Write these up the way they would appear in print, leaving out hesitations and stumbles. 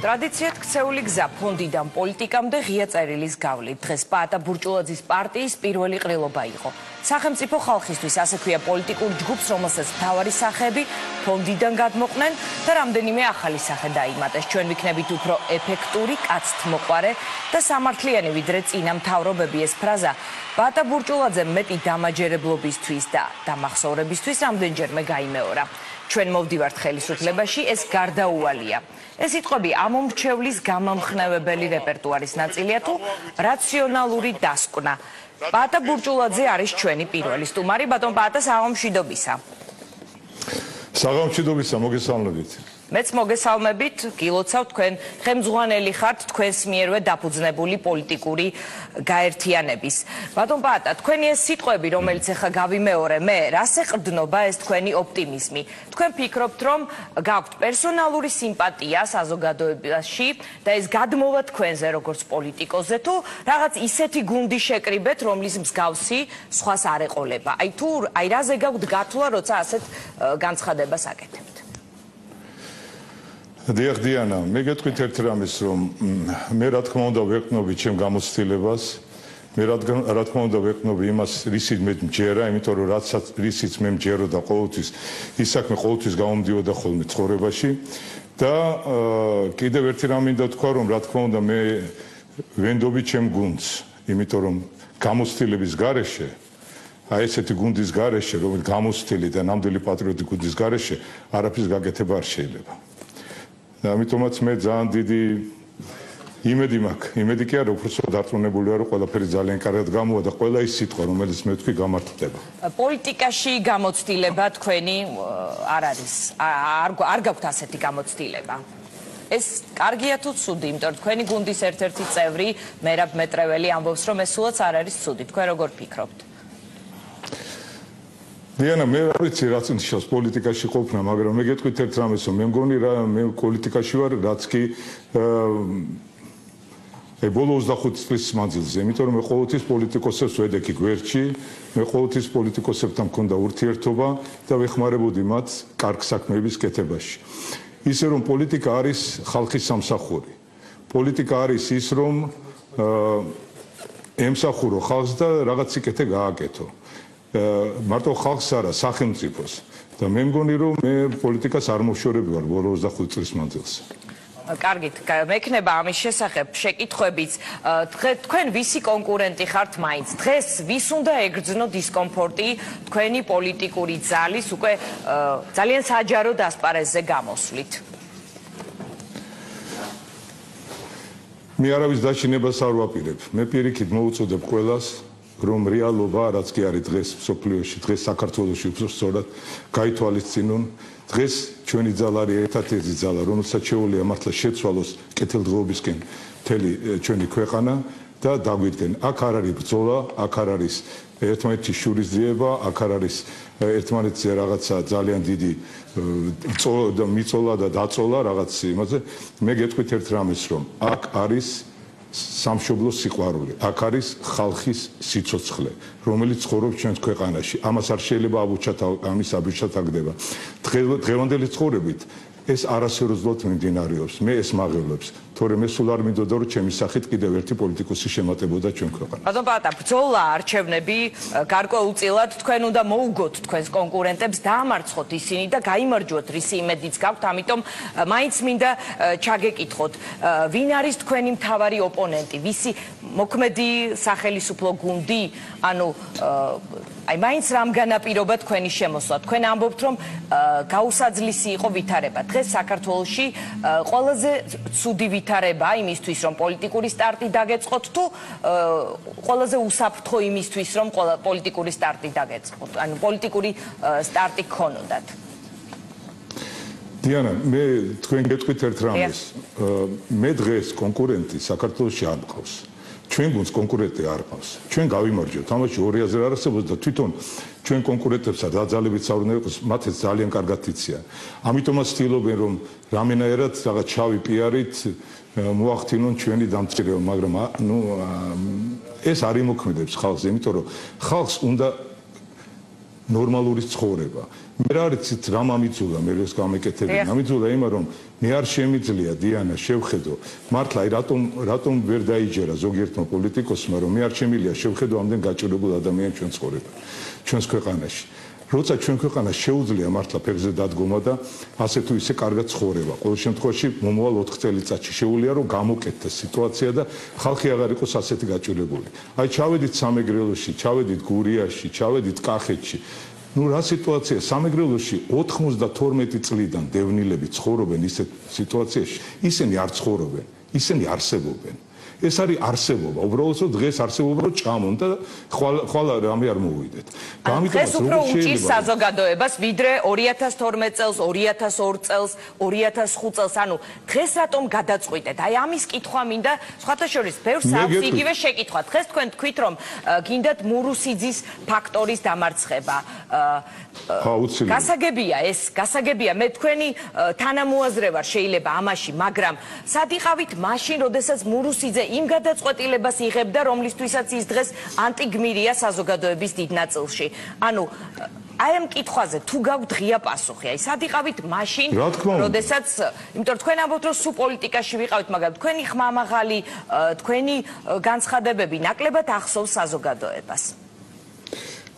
ტრადიციად ქცეული გზა ფონდიდან პოლიტიკამდე ღია წერილის გავლით. დღეს პაატა ბურჭულაძის პარტიის პირველი ყრილობა იყო. სახელმწიფო ხალხისთვის ასე ქვია პოლიტიკურ ჯგუფს, რომელსაც მთავარი სახეები ფონდიდან გადმოყვნენ და რამდენიმე ახალი სახე დაიმატეს. ჩვენ ვიქნებით უფრო ეფექტური, კაცთმოყვარე და სამართლიანი ვიდრე წინა მთავრობები. ეს ფრაზა პაატა ბურჭულაძემ მეტი დამაჯერებლობისთვის და დამახსოვრებისთვის რამდენჯერმე გაიმეორა. ჩვენ მოვდივართ ხელისუფლებაში, ეს გარდაუვალია. ეს სიტყვები ამომრჩევლის გამამხნევებელი რეპერტუარის ნაწილია თუ რაციონალური დასკვნა. პაატა ბურჭულაძე არის ჩვენი პირველი სტუმარი. ბატონ პაატა, საღამომშვიდობისა. საღამომშვიდობისა, მოგესალმებით. მეც მოგესალმებით, გილოცავ, თქვენ ხელმძღვანელი ხართ თქვენს მიერვე დაფუძნებული პოლიტიკური გაერთიანების. ბატონ პაატა, თქვენი ეს სიტყვები, რომელიც ახლა გავიმეორე მე, რას ეყრდნობა ეს თქვენი ოპტიმიზმი? თქვენ ფიქრობთ, რომ გაქვთ პერსონალური სიმპათია საზოგადოებაში და ეს გადმოვა თქვენზე როგორც პოლიტიკოსზე, თუ რაღაც ისეთი გუნდი შეკრიბეთ, რომლის მსგავსი სხვას არ ეყოლება? აი რაზე გაქვთ გათვლა, როცა ასეთ განცხადებას აკეთებთ? დიახ, დიანა, მე გეტყვით ერთ რამეს, რომ მე რა თქმა უნდა ვეყნობი ჩემ გამოცდილებას, მე რა თქმა უნდა ვეყნობი იმას, რისიც მე მჯერა, იმიტომ რომ რისიც მე მჯეროდა ყოველთვის, ის საქმე ყოველთვის გამომდიოდა ხოლმე ცხოვრებაში და კიდევ ერთი რამ მინდა თქვა, რომ რა თქმა უნდა მე ვენდობი ჩემ გუნდს, იმიტომ რომ გამოცდილების გარეშე აი ესეთი გუნდის გარეშე, რომელიც გამოცდილი და ნამდვილი პატრიოტი გუნდის გარეშე არაფრის გაკეთება არ შეიძლება. და ამიტომაც მე ძალიან დიდი იმედი მაქვს. იმედი კი არა, უბრალოდ დარწმუნებული ვარ, რომ ყველაფერი ძალიან კარგად გამოვა და ყველა ის სიტყვა, რომელიც მე ვთქვი, გამართლდება. პოლიტიკაში გამოცდილება თქვენი არ არის. არ გაქვთ ასეთი გამოცდილება. ეს კარგია თუ ცუდი, იმიტომ რომ თქვენი გუნდის ერთ-ერთი წევრი, მერაბ მეტრეველი ამბობს, რომ ეს სულაც არ არის ცუდი. თქვენ როგორ ფიქრობთ? დიანა, მე არ ვიცი რაც ნიშნავს პოლიტიკაში ყოფნა, მაგრამ მე გეტყვით ერთ რამეს, რომ მე მგონი რა მე პოლიტიკაში ვარ, რაც კი ბოლო 25 წლის მანძილზე, იმიტომ რომ მე ყოველთვის პოლიტიკოსებს ვედექი გვერდში, მე ყოველთვის პოლიტიკოსებთან მქონდა ურთიერთობა და ვეხმარებოდი მათ კარგ საქმეების კეთებაში. ისე რომ პოლიტიკა არის ხალხის სამსახური. პოლიტიკა არის ის, რომ ემსახურო ხალხს და რაღაც სიკეთე გააკეთო. მარტო ხალხს არა, სახელმწიფოს. და მე მგონი რომ მე პოლიტიკას არ მოშორები ვარ ბოლო 25 წლის მანძილზე. კარგით, მექნება ამის შესახებ შეკითხვებიც. თქვენ ვისი კონკურენტი ხართ მაინც? დღეს ვის უნდა ეგრძნო დისკომფორტი თქვენი პოლიტიკური ძალის უკვე ძალიან საჯარო დასპარეზზე გამოსვლით? მე არავის დაშინებას არ ვაპირებ. მე პირიქით მოუწოდებ ყველას რომ რეალობა რაც კი არის დღეს სოფლიოში, დღეს საქართველოში უფრო სწორად გაითვალისწინონ. დღეს ჩვენი ძალა არის ერთადერთი ძალა, რომელსაც შეუძლია მართლა შეცვალოს კეთილდღეობისკენ მთელი ჩვენი ქვეყანა და დაგვიდგენ. აქ არ არის ბრძოლა, აქ არ არის ერთმანეთის შურისძიება, აქ არ არის ერთმანეთზე რაღაცა ძალიან დიდი მიწოლა და დაწოლა რაღაც იმაზე. მე გეტყვით ერთ რამეს, რომ აქ არის სამშობლოს სიყვარული, აქ არის ხალხის სიცოცხლე, რომელიც ცხოვრობს ჩვენს ქვეყანაში. ამას არ შეიძლება აბუჩათ ამის აბუჩათ აგდება. დღევანდელი ცხოვრებით ეს არასერიოზულად მიმდინარეობს. მე ეს მაღლობს, თორემ მე სულ არ მინდოდა რომ ჩემი სახით კიდევ ერთი პოლიტიკოსი შემატებოდა ჩვენ ქვეყანას. ბატონ პაატა, ბრძოლა არჩევნები გარკვეულწილად თქვენ უნდა მოუგოთ თქვენს კონკურენტებს, დაამარცხოთ ისინი და გაიმარჯვოთ რისი იმედიც გაქვთ, ამიტომ მაინც მინდა ჩაგეკითხოთ, ვინ არის თქვენი მთავარი ოპონენტი, ვისი მოქმედი სახელისუფლო გუნდი, ანუ აი მაინც რამ განაპირობა თქვენი შემოსვლა? თქვენ ამბობთ, რომ გაუსაძლისი იყო ვითარება. დღეს საქართველოში ყველაზე ცუდი ვითარება იმისთვის, რომ პოლიტიკური სტარტი დაგეწყოთ თუ ყველაზე უსაფრთხო იმისთვის, რომ პოლიტიკური სტარტი დაგეწყოთ, ანუ პოლიტიკური სტარტი გქონოდათ? დიანა, მე თქვენ გეტყვით ერთ რამეს. მე დღეს კონკურენტი საქართველოში არ მყავს. ჩვენ გუნდს კონკურენტი არ ყავს. ჩვენ გავიმარჯვებთ. თამაში ორი აზრი არ არსებობს და თვითონ ჩვენ კონკურენტებსა დაძალებით საუბარი იყოს, მათაც ძალიან კარგად იციან. ამიტომაც ცდილობენ რომ რამენაერად რაღაც შავი პიარით მოახდინონ ჩვენი დამწირება, მაგრამ ეს არ იმოქმედებს ხალხს, იმიტომ რომ ხალხს უნდა ნორმალური ცხოვრება. მე რა არიცით რა მომიძულა მე ეს გამეკეთები მომიძულა იმა რომ მე არ შემიძლია დიანა შევხედო მართლა აი რატომ ვერ დაიჯერა ზოგიერთმა პოლიტიკოსმა რომ მე არ შემიძლია შევხედო ამდენ გაჭირებულ ადამიანს ჩვენ ცხოვრება ჩვენს ქვეყანაში როცა ჩვენ ქვეყანა შეუძლია მართლა ფეხზე დადგომა და ასე თუ ისე კარგად ცხოვრება ყოველ შემთხვევაში მომავალ 4 წელიწადში შეუძლია რომ გამოკეთდეს სიტუაცია და ხალხი აღარ იყოს ასეთი გაჭირებული აი ჩავედით სამეგრელოში ჩავედით გურიაში ჩავედით კახეთში ну რა სიტუაცია სამეგრელოში 92 წლიდან დევნილები ცხოვრობენ ისეთ სიტუაციაში ისინი არ ცხოვრობენ ისინი არსებობენ ეს არის არსებობა უბრალოდ დღეს არსებობა რომ ჭამონ და ხვალ რამე არ მოვიდეთ დღეს უფრო უჭირს საზოგადოებას ვიდრე 2012 წელს 2002 წელს 2005 წელს ანუ დღეს რატომ გადაწყვიტეთ აი ამის კითხვა მინდა სხვათა შორის ბევრს აქვს იგივე შეკითხვა დღეს თქვენ თქვით რომ გინდათ მურუსიძის ფაქტორის დამარცხება გასაგებია მე თქვენი თანამოაზრე ვარ შეიძლება ამაში მაგრამ სად იყავით მაშინ როდესაც მურუსიძე იმ გადაწყვეტილებას იღებდა რომლისთვისაც ის დღეს ანტიგმირია საზოგადოების დიდ ნაწილში ანუ აი ამ კითხვაზე თუ გაქვთ ღია პასუხი აი სად იყავით მაშინ როდესაც იმიტომ თქვენ ამბობთ რომ სულ პოლიტიკაში ვიყავით მაგრამ თქვენი ხმამაღალი თქვენი განცხადებები ნაკლებად ახსოვს საზოგადოებას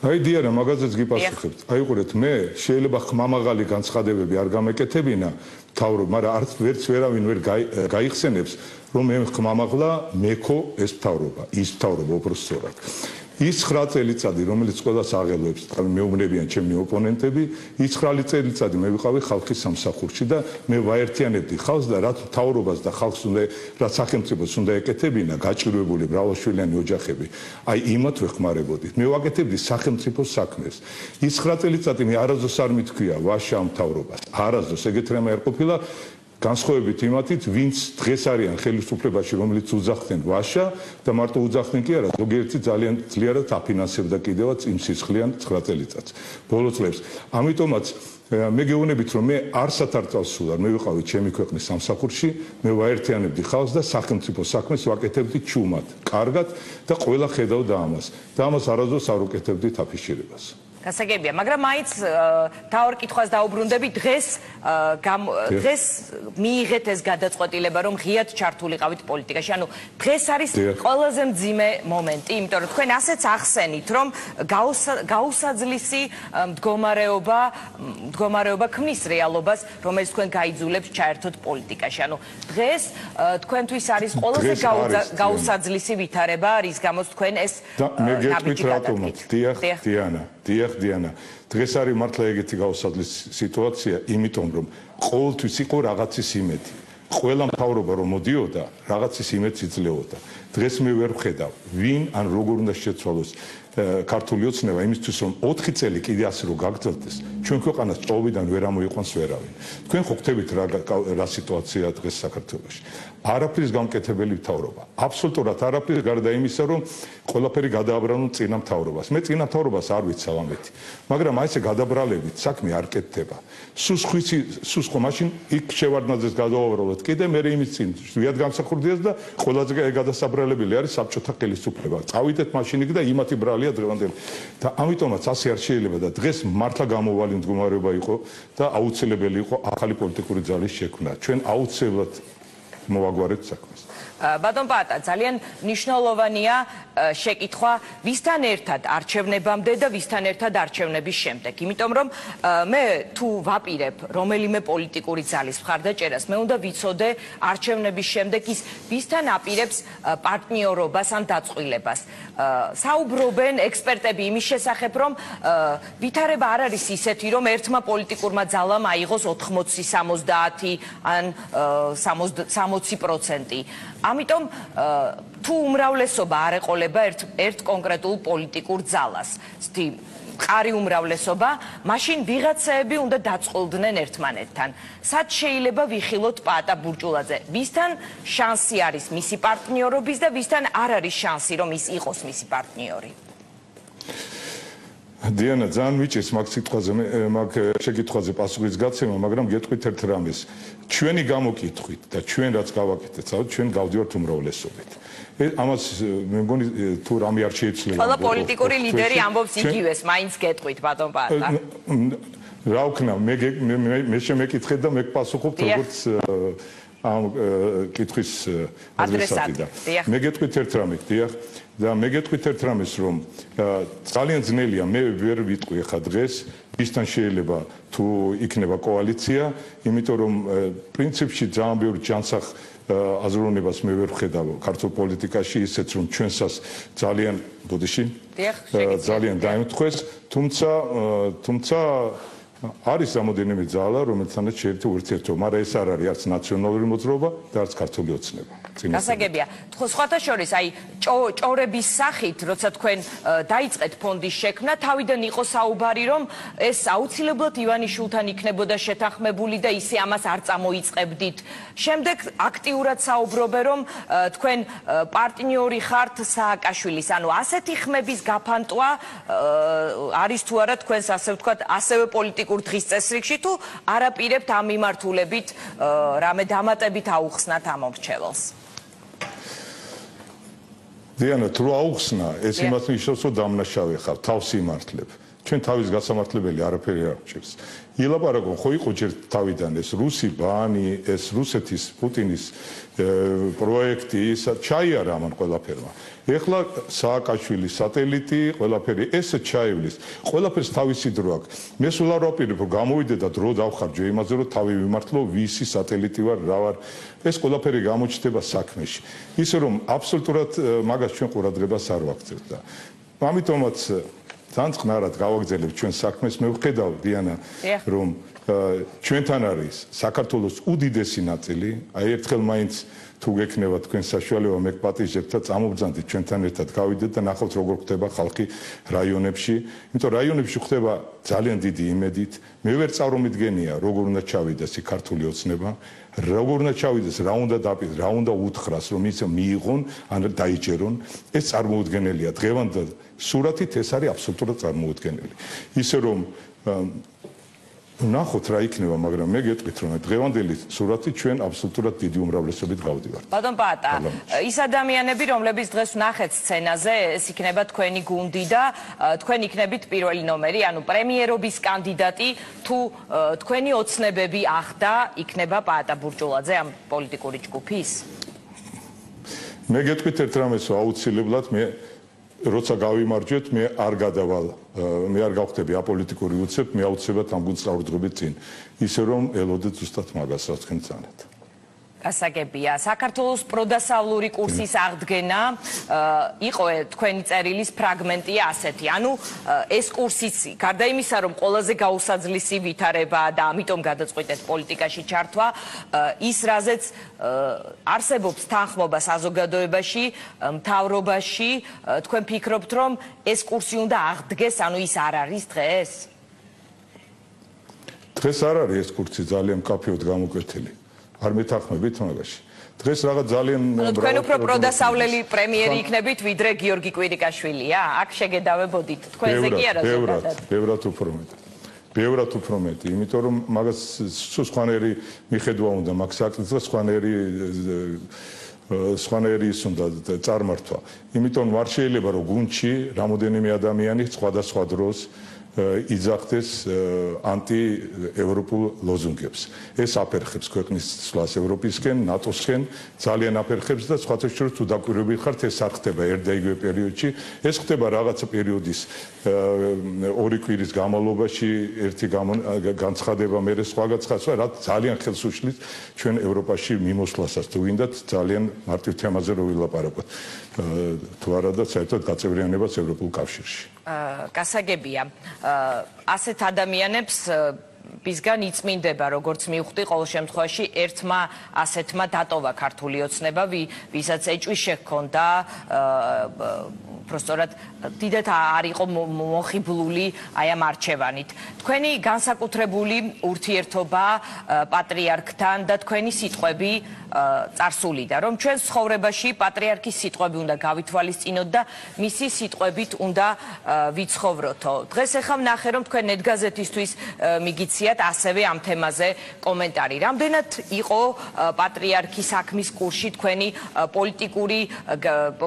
აი დიანა მაგაზეც გიპასუხებთ აი უყურეთ მე შეიძლება ხმამაღალი განცხადებები არ გამეკეთებინა თავრობ მაგრამ არც ვერც ვერავინ ვერ გაიხსენებს რომ მე ხმამაღლა მეკო ეს თავრობა ის თავრობა უბრალოდ ის 9 წელიწადი რომელიც ყველას აღელვებს მეუბნებიან ჩემი ოპონენტები ის 9 წელიწადი მე ვიყავი ხალხის სამსახურში და მე ვაერთიანებდი ხალხს და რაც თავრობას და ხალხს უნდა რაც სახელმწიფოს უნდა ეკეთებინა გაჭირვებული მრავალშვილიანი ოჯახები აი იმათ ვეხმარებოდით მე ვაკეთებდი სახელმწიფოს საქმეს ის 9 წელიწადი მე არასდროს არ მithქვია ვაშა ამ თავრობას არასდროს ეგეთ რამე არ ყოფილა განსხვავებით იმათით, ვინც დღეს არიან ხელისუფლებაში, რომელიც უძახდნენ ვაშა და მარტო უძახდნენ კი არა, ზოგიერთი ძალიან ძლიერად აფინანსებდა კიდევაც იმ სისხლიან 9 წელიწადს. ბოლო წლებს. ამიტომაც მე გეუბნებით, რომ მე არსად არ წავსულარ, მე ვიყავი ჩემი ქვეყნის სამსახურში, მე ვაერთიანებდი ხალხს და სახელმწიფო საქმეს ვაკეთებდი ჩუმად, კარგად და ყველა ხედავდა ამას. და ამას არასდროს არ უკეთებდით აფიშირებას. გასაგებია, მაგრამ მაინც თავარ კითხვას დაუბრუნდები დღეს მიიღეთ ეს გადაწყვეტილება რომ ღიად ჩართულიყავით პოლიტიკაში. ანუ დღეს არის ყველაზე მძიმე მომენტი, იმიტომ რომ თქვენ ასეც ახსენით რომ გაუსაძლისი მდგომარეობა ქმნის რეალობას, რომელიც თქვენ გაიძულებთ ჩაერთოთ პოლიტიკაში. ანუ დღეს თქვენთვის არის ყველაზე გაუსაძლისი ვითარება, რის გამოც თქვენ ეს ნაბიჯი გადადგეთ. დიანა დღეს არის მართლა ეგეთი გაუსაძლისი სიტუაცია იმიტომ რომ ყოველთვის იყო რაღაცის იმედი ყველა მთავრობა რომ მოდიოდა რაღაცის იმედს იძლეოდა დღეს მე ვერ ვხედავ ვინ ან როგორ უნდა შეცვალოს ქართული ოცნება იმისთვის რომ 4 წელი კიდე ასე რომ გაგრძელდეს ჩვენ ქვეყანას ჭოვიდან ვერ ამოიყვანს ვერავინ თქვენ ხო ხვდებით რა სიტუაციაა დღეს საქართველოში არაფრის გამკეთებელი მთავრობა აბსოლუტურად არაფრის გარდა იმისა რომ ყველაფერი გადააბრალონ წინა მთავრობას მე წინა მთავრობას არ ვიცავ ამეთი მაგრამ აი ესე გადაბრალებით საქმე არ კეთდება სუს ხო მაშინ იქ შევარდნაძეს გადავაბრალოთ კიდე მე იმის წინ ვიად გამსახურდიას და ყველაზე გადასაბრალებელი არის საბჭოთა ხელისუფლება წავიდეთ მაშინ იქ და იმათი ბრალია დღევანდელი და ამიტომაც ასე არ შეიძლება და დღეს მართლა გამოვალი მდგომარეობა იყო და აუცილებელი იყო ახალი პოლიტიკური ძალის შექმნა ჩვენ აუცილებლად მოვაგვარეთ საქმეს ბატონ პატა ძალიან მნიშვნელოვანია შეკითხვა ვისთან ერთად არჩევნებამდე და ვისთან ერთად არჩევნების შემდეგ იმიტომ რომ მე თუ ვაპირებ რომელიმე პოლიტიკური ძალის მხარდაჭერას მე უნდა ვიცოდე არჩევნების შემდეგ ის ვისთან აპირებს პარტნიორობას ან დაწყვილებას საუბრობენ ექსპერტები იმის შესახებ რომ ვითარება არ არის ისეთი რომ ერთმა პოლიტიკურმა ძალამ აიღოს 80-70 ან 60% ამიტომ თუ უმრავლესობა არ ეყოლება ერთ კონკრეტულ პოლიტიკურ ძალას მყარი უმრავლესობა მაშინ ვიღაცაები უნდა დაწყვილდნენ ერთმანეთთან სად შეიძლება ვიხილოთ პაატა ბურჭულაძე ვისთან შანსი არის მისი პარტნიორობის და ვისთან არ არის შანსი რომ ის იყოს მისი პარტნიორი დიანა ძალიან მიჭირს მაგ შეკითხვაზე პასუხის გაცემა მაგრამ გეტყვით ერთ რამეს ჩვენი გამოკითხვით და ჩვენ რაც გავაკეთეთ ჩვენ გავდივართ უმრავლესობით ამას მე მგონი თუ რამე არ შეიძლება ყველა პოლიტიკური ლიდერი ამბობს იგივეს მაინც გეტყვით ბატონ პაატა რა ვქნა, მე შემეკითხეთ და მე გპასუხობთ როგორც ამ კითხვის ადრესატი და მე გეტყვით ერთ რამეს, დიახ, და მე გეტყვით ერთ რამეს, რომ ძალიან ძნელია, მე ვერ ვიტყვი ხა დღეს ისთან შეიძლება თუ იქნება კოალიცია, იმიტომ რომ პრინციპში ძალიან ბევრი ჯანსაღ აზროვნებას მე ვერ ვხედავ ქართულ პოლიტიკაში, ისეც რომ ჩვენსას ძალიან ბოდიში ძალიან დაემთხეს, თუმცა არის რამოდენიმე ძალა, რომელთანაც შეიძლება ურთიერთობა, მაგრამ ეს არ არის არც ნაციონალური მოძრაობა და არც ქართული ოცნება. გასაგებია. სხვათა შორის, აი ჭორების სახით, როცა თქვენ დაიწყეთ ფონდის შექმნა, თავიდან იყო საუბარი, რომ ეს აუცილებლად ივანიშვილთან იქნებოდა შეთანხმებული და ისე ამას არ წამოიწყებდით. შემდეგ აქტიურად საუბრობენ, რომ თქვენ პარტნიორი ხართ სააკაშვილის, ანუ ასეთი ხმების გაფანტვა არის თუ არა თქვენს ასე ვთქვათ, ასევე პოლიტიკურ დღის წესრიგში თუ არაპირებთ ამ მიმართულებით რამე დამატებით აუხსნათ ამ მომრჩეველს. დიანა, თუ აუხსნა, ეს იმას ნიშნავს, რომ დამნაშავე ხარ, თავს იმართლებ. ჩვენ თავის გასამართლებელი არაფერი არ ჭირს. ილაპარაკო, ხო იყო ჯერ თავიდან ეს რუსი ბანი, ეს რუსეთის პუტინის პროექტი, ის ჩაიარა ამან ყველაფერმა. ეხლა სააკაშვილის სატელიტი, ყველაფერი ესე ჩაივლის. ყველაფერს თავისი დრო აქვს. მე სულ არ ვაპირებ, რომ გამოვიდე და დრო დავხარჯო იმაზე, რომ თავი ვიმართლო, ვისი სატელიტი ვარ, რა ვარ. ეს ყველაფერი გამოჩნდება საქმეში. ისე რომ აბსოლუტურად მაგას ჩვენ ყურადღებას არ ვაქცევთ და ამიტომაც ძალიან წყნარად გავაგზავნებ ჩვენ საქმეს. მე ვხედავ დიანა, რომ ჩვენთან არის საქართველოს უდიდესი ნაწილი, აი ერთხელ მაინც თუ გექნება თქვენ საშუალება მე გპატიჟებთ და წამობძანდით ჩვენთან ერთად გავიდეთ და ნახავთ როგორ ხდება ხალხი რაიონებში. იმიტომ რაიონებში ხდება ძალიან დიდი იმედით. მე ვერ წარმომიდგენია როგორ უნდა ჩავიდეს იქ ქართული ოცნება, როგორ უნდა ჩავიდეს, რა უნდა დაპირდეს, რა უნდა უთხრას, რომ ის მიიღონ ან დაიჯერონ. ეს წარმოუდგენელია. დღევანდელ სურათით ეს არის აბსოლუტურად წარმოუდგენელი. ისე რომ ნახოთ რა იქნება, მაგრამ მე გეტყვით, რომ დღევანდელი სურათი ჩვენ აბსოლუტურად დიდი უმრავლესობით გავდივართ. ბატონ პატა, ის ადამიანები, რომლებიც დღეს ვნახეთ სცენაზე, ეს იქნება თქვენი გუნდი და თქვენ იქნებით პირველი ნომერი, ანუ პრემიერობის კანდიდატი, თუ თქვენი ოცნებები ახდა იქნება პატა ბურჭულაძე ამ პოლიტიკური ჯგუფის? მე გეტყვით ერთ რამეს, აუცილებლად მე როცა გავიმარჯვეთ, მე არ გადავალ, მე არ გავხდები აპოლიტიკური უცებ, მე აუცილებლად ამ გუნდს წავდრობი წინ. ისე რომ ელოდეთ ზუსტად მაგას, რაც თქვენ წანეთ. გასაგებია. საქართველოს პროდასავლური კურსის აღდგენა იყო თქვენი წერილის ფრაგმენტია ასეთი. ანუ ეს კურსიც გარდა იმისა, რომ ყველაზე გაუსაძლისი ვითარებაა და ამიტომ გადაწყვეტეთ პოლიტიკაში ჩართვა, ის რაზეც არსებობს თანხმობა საზოგადოებაში, მთავრობაში, თქვენ ფიქრობთ, რომ ეს კურსი უნდა აღდგეს, ანუ ის არ არის დღეს? დღეს არ არის ეს კურსი ძალიან მკაფიოდ გამოკვეთილი. არ მეთანხმებით მაგაში. დღეს რაღაც ძალიან თქვენ უფრო პროდასავლელი პრემიერი იქნებით, ვიდრე გიორგი კვირიკაშვილია? აქ შეგედავებოდით თქვენზე კი არა ზოგადად. ბევრად უფრო მეტი. ბევრად უფრო მეტი, იმიტომ რომ მაგას სხვანაირი მიხედვა უნდა მაგ საქმეს და სხვანაირი ის უნდა წარმართვა. იმიტომ არ შეიძლება რომ გუნდში რამოდენიმე ადამიანი სხვადასხვა დროს იძახდეს ანტი-ევროპულ ლოზუნგებს. ეს აფერხებს ქვეყნის ცვლას ევროპისკენ, ნატოსკენ, ძალიან აფერხებს და სხვათა შორის თუ დაკვირვებულ ხართ, ეს არ ხდება ერთ და იგივე პერიოდში. ეს ხდება რაღაცა პერიოდის ორი კვირის განმავლობაში, ერთი განცხადება, მერე სხვა განცხადება, რაც ძალიან ხელს უშლის ჩვენ ევროპაში მიმოსვლასაც. თუ გინდათ ძალიან მარტივ თემაზე რო ვილაპარაკოთ. თუ არა და საერთოდ გაწევრიანებას ევროპულ კავშირში. გასაგებია. ასეთ ადამიანებს ბისგან იწმინდება, როგორც მივხვდი, ყოველ შემთხვევაში ერთმა ასეთმა დატოვა ქართული ოცნება, ვისაც ეჭვი შეჰქონდა, უბრალოდ დიდად არ იყო მოხიბლული აი ამ არჩევანით. თქვენი განსაკუთრებული ურთიერთობა პატრიარქთან და თქვენი სიტყვები წარსულიდან, რომ ჩვენ ცხოვრებაში პატრიარქის სიტყვები უნდა გავითვალისწინოთ და მისი სიტყვებით უნდა ვიცხოვროთო. დღეს ახლა ვნახე, რომ თქვენ ნეტგაზეთისთვის მიგიციათ ასევე ამ თემაზე კომენტარი. რამდენად იყო პატრიარქის საქმის კურსში თქვენი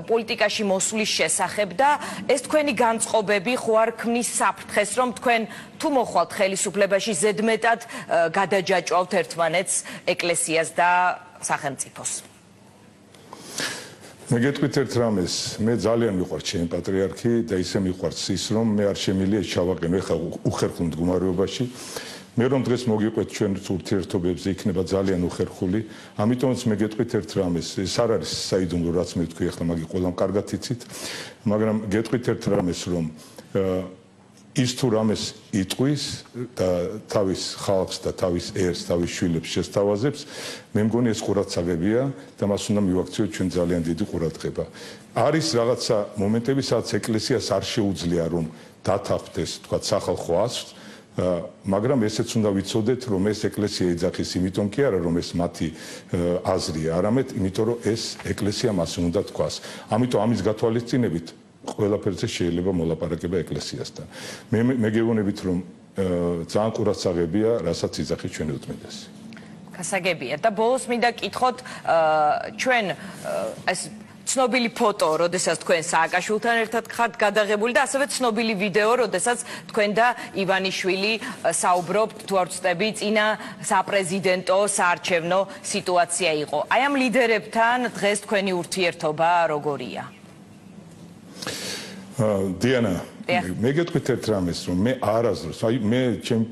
პოლიტიკაში მოსვლის შესახებ და ეს თქვენი განწყობები ხო არ ქმნის საფრთხეს, რომ თქვენ თუ მოხვალთ ხელისუფლებაში ზედმეტად გადაჯაჭვავთ ერთმანეთს ეკლესიას და სახელმწიფოს. მე გეტყვით ერთ რამეს, მე ძალიან მიყვარს ჩემი პატრიარქი და ისე მიყვარს ის, რომ მე არ შემიძლია ჩავაყენო ეხლა უხერხულ მდგომარეობაში. მე რომ დღეს მოგიყვეთ ჩვენ ურთიერთობებზე იქნება ძალიან უხერხული, ამიტომაც მე გეტყვით ერთ რამეს, ეს არ არის საიდუმლო რაც მე ვთქვი ახლა, მაგ ყველამ კარგად იცით, მაგრამ გეტყვით ერთ რამეს, რომ ის თუ რამეს იტყვის და თავის ხალხს და თავის ერს, თავის შვილებს შესთავაზებს, მე მგონი ეს ყურადსაღებია და მას უნდა მივაქციოთ ჩვენ ძალიან დიდი ყურადღება. არის რაღაცა მომენტები, სადაც ეკლესიას არ შეუძლია რომ დათანხმდეს, თქვა სახალხო აზრს, მაგრამ ესეც უნდა ვიცოდეთ, რომ ეს ეკლესია ეძახის იმიტომ კი არა, რომ ეს მათი აზრია, არამედ იმიტომ, რომ ეს ეკლესია მას უნდა თქვას. ამიტომ ამის გათვალისწინებით ყველაფერზე შეიძლება მოლაპარაკება ეკლესიასთან. მე გეუბნებით, რომ ძალიან ყურადსაღებია, რასაც იძახის ჩვენი უდმედესი. გასაგებია და ბოლოს მინდა კითხოთ ჩვენ ეს ცნობილი ფოტო, როდესაც თქვენ სააკაშვილთან ერთად ხართ გადაღებული და ასევე ცნობილი ვიდეო, როდესაც თქვენ და ივანიშვილი საუბრობთ, თუ არ ვცდები, წინა საპრეზიდენტო საარჩევნო სიტუაცია იყო. აი ამ ლიდერებთან დღეს თქვენი ურთიერთობა როგორია? დიანა, მე გეტყვით ერთ რამეს, რომ მე არასდროს, აი მე ჩემ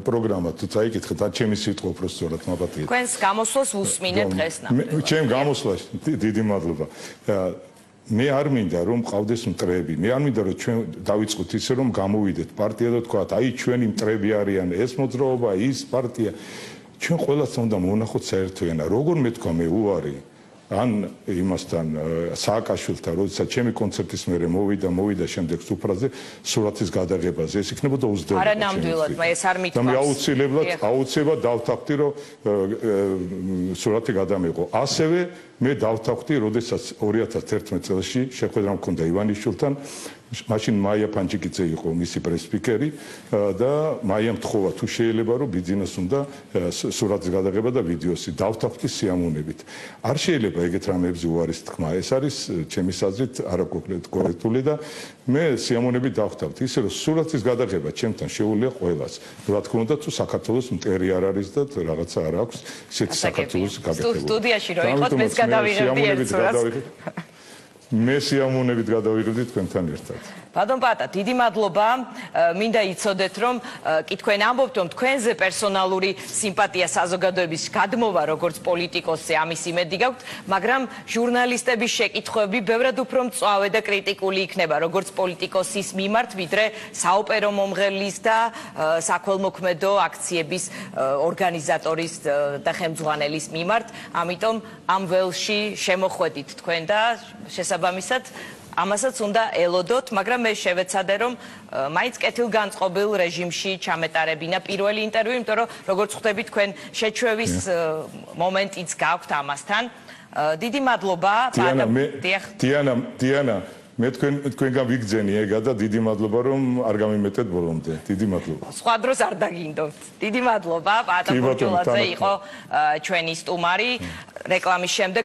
პროგრამა თუ წაიკითხეთ, და ჩემი სიტყვა უბრალოდ მაპატიეთ. თქვენს გამოსვლას უსმინეთ დღეს ნამდვილად. ჩემ გამოსვლაში დიდი მადლობა. მე არ მინდა რომ ყავდეს მტრები. მე არ მინდა რომ ჩვენ დავიწყოთ ისე რომ გამოვიდეთ პარტია და თქვათ, აი ჩვენი მტრები არიან, ეს მოძრაობა, ის პარტია. ჩვენ ყველას უნდა მოვნახოთ საერთოენა. როგორ მეთქვა მე უარი ან იმასთან სააკაშვილთან, როდესაც ჩემი კონცერტის მერე მოვიდა შემდეგ სუფრაზე სურათის გადაღებაზე, ეს იქნებოდა უზრდელობა. არა ნამდვილად, ეს არ მითქვა. და მე აუცილებლად დავთანხმდი, რომ სურათი გადამეღო. ასევე მე დავთანხმდი, როდესაც 2011 წელს შეხვედრა მქონდა ივანიშვილთან, მაშინ მაია პანჯიკიძე იყო მისი პრესპიკერი და მაიამ თხოვა თუ შეიძლება რომ ბიძინას უნდა სურათის გადაღება და ვიდეოსი დავთანხმდი სიამოვნებით. არ შეიძლება ეგეთ რამეებზე უარის თქმა. ეს არის ჩემი აზრით არაკორექტული და მე სიამოვნებით დავთანხმდი. ისე რომ სურათის გადაღება ჩემთან შეუძლია ყველას. რა თქმა უნდა თუ საქართველოს მტერი არ არის და რაღაცა არ აქვს ისეთი საქართველოს გაგეთებული. სტუდიაში რო იყოთ მეც გადავიღებდი ერთ სურათს. მე სიამოვნებით გადავიღებდი თქვენთან ერთად. ბატონ პატა, დიდი მადლობა. მინდა იცოდეთ, რომ კი თქვენ ამბობთ, რომ თქვენზე პერსონალური სიმპათია საზოგადოების გადმოვა როგორც პოლიტიკოსზე ამის იმედი გაქვთ, მაგრამ ჟურნალისტების შეკითხვები ბევრად უფრო მწვავე და კრიტიკული იქნება როგორც პოლიტიკოსის მიმართ, ვიდრე საოპერო მომღერლის და საქველმოქმედო აქციების ორგანიზატორის და ხელმძღვანელის მიმართ. ამიტომ ამ ველში შემოხვედით თქვენ და შესაბამისად ამასაც უნდა ელოდოთ, მაგრამ მე შევეცადე, რომ მაინც კეთილგანწყობილ რეჟიმში ჩამეტარებინა პირველი ინტერვიუ, იმიტომ რომ როგორც ხვდები თქვენ შეჩვევის მომენტიც გაქვთ ამასთან. დიდი მადლობა. დიანა, მე თქვენგან ვიგძენი ეგა და დიდი მადლობა რომ არ გამიმეტეთ ბოლომდე. დიდი მადლობა. სხვა დროს არ დაგინდობთ. დიდი მადლობა. პატა ბურჯულაძე იყო ჩვენი სტუმარი რეკლამის შემდეგ.